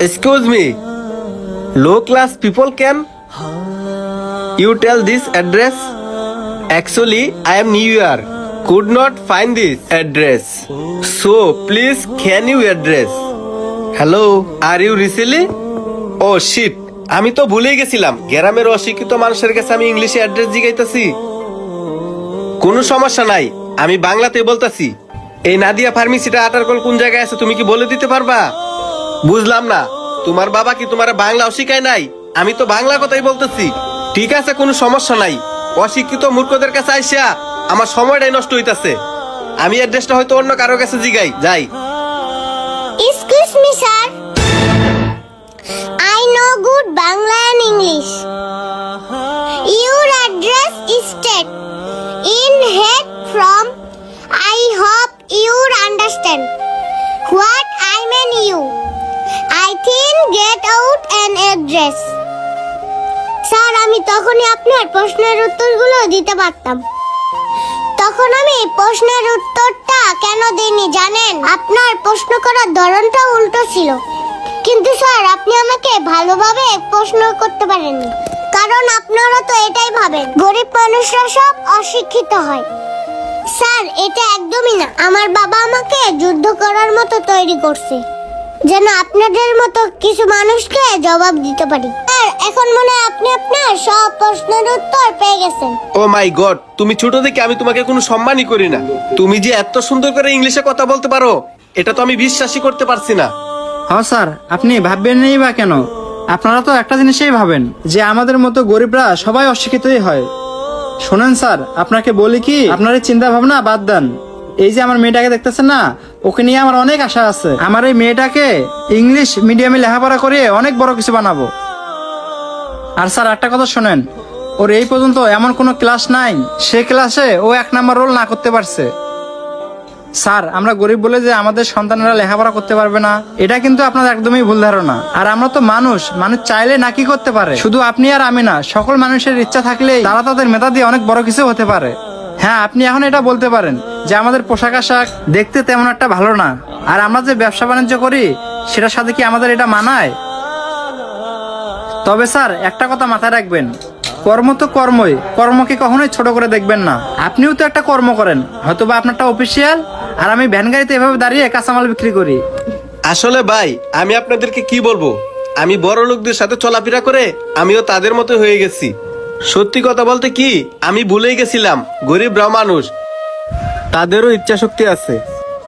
Excuse me, low class people can you tell this address? Actually, I am new here. Could not find this address. So, please can you address? Hello, are you Risili? Oh shit, আমি তো ভুলেই গেছিলাম গ্রামের অশিক্ষিত মানুষের কাছে আমি ইংলিশে অ্যাড্রেস জিগাইতাছি। কোনো সমস্যা নাই, আমি বাংলাতে বলতাছি। এই নাদিয়া ফার্মেসিটা আটারকল কোন জায়গায় আছে তুমি কি বলে দিতে পারবা? বুঝলাম না, তোমার বাবা কি তোমার বাংলা শিখায় নাই? আমি তো বাংলা কথাই বলতেছি। ঠিক আছে, কোনো সমস্যা নাই। অশিক্ষিত মূর্খদের কাছে আইসা আমার সময়টাই নষ্ট হইতাছে। আমি অ্যাড্রেসটা হয়তো অন্য কারো কাছে জিগাই যাই। Excuse me, sir. I know good Bangla and English. Your address is state in head from. I hope you understand what I mean you. I think get out an address. Sir, আমি তখনই আপনার প্রশ্নের উত্তরগুলো দিতে পারতাম। তখন আমি প্রশ্নের উত্তরটা কেন দিইনি জানেন? আপনার প্রশ্ন করার ধরনটা উল্টো ছিল। কিন্তু স্যার, আপনি আমাকে ভালোভাবে প্রশ্ন করতে পারেননি, কারণ আপনারা তো এটাই ভাবেন গরিব মানুষরা সব অশিক্ষিত হয়। স্যার, এটা একদমই না। আমার বাবা আমাকে যুদ্ধ করার মতো তৈরি করছে, যেন আপনাদের মতো কিছু মানুষকে জবাব দিতে পারি। আর এখন মনে হয় আপনি আপনার সব প্রশ্নের উত্তর পেয়ে গেছেন। ও মাই গড, তুমি ছোট থেকে আমি তোমাকে কোনো সম্মানই করি না। তুমি যে এত সুন্দর করে ইংলিশে কথা বলতে পারো এটা তো আমি বিশ্বাসই করতে পারছি না। হ্যাঁ স্যার, আপনি ভাববেন নেই বা কেন? আপনারা তো একটা জিনিসই ভাবেন যে আমাদের মতো গরিবরা সবাই অশিক্ষিতই হয়। শোনেন স্যার, আপনাকে বলি কি, আপনার এই চিন্তা ভাবনা বাদ দেন। এই যে আমার মেয়েটাকে দেখতেছেন না, ওকে নিয়ে আমার অনেক আশা আছে। আমার এই মেয়েটাকে ইংলিশ মিডিয়ামে লেখাপড়া করিয়ে অনেক বড় কিছু বানাবো। আর স্যার, একটা কথা শোনেন, ওর এই পর্যন্ত এমন কোনো ক্লাস নাই সে ক্লাসে ও 1 নাম্বার রোল না করতে পারছে। স্যার, আমরা গরিব বলে যে আমাদের সন্তানেরা লেখাপড়া করতে পারবে না, এটা কিন্তু আপনার একদমই ভুল ধারণা। আর আমরা তো মানুষ চাইলে না কি করতে পারে। শুধু আপনি আর আমি না, সকল মানুষের ইচ্ছা থাকলেই তারা তাদের মেধা দিয়ে অনেক বড় কিছু হতে পারে। হ্যাঁ, আপনি এখন এটা বলতে পারেন যে আমাদের পোশাক আশাক দেখতে তেমন একটা ভালো না, আর আমরা যে ব্যবসা বাণিজ্য করি সেটার সাথে কি আমাদের এটা মানায়? তবে স্যার, একটা কথা মাথায় রাখবেন, কর্ম তো কর্মই, কর্মকে কখনোই ছোট করে দেখবেন না। আপনিও তো একটা কর্ম করেন, হয়তোবা আপনারটা অফিসিয়াল, আর আমি ভ্যান গাড়িতে এভাবে দাঁড়িয়ে কাঁচামাল বিক্রি করি। আসলে ভাই, আমি আপনাদেরকে কি বলবো, আমি বড় লোকদের সাথে চলাফেরা করে আমিও তাদের মতো হয়ে গেছি। সত্যি কথা বলতে কি, আমি ভুলেই গেছিলাম গরিবরা মানুষ, তাদেরও ইচ্ছা শক্তি আছে।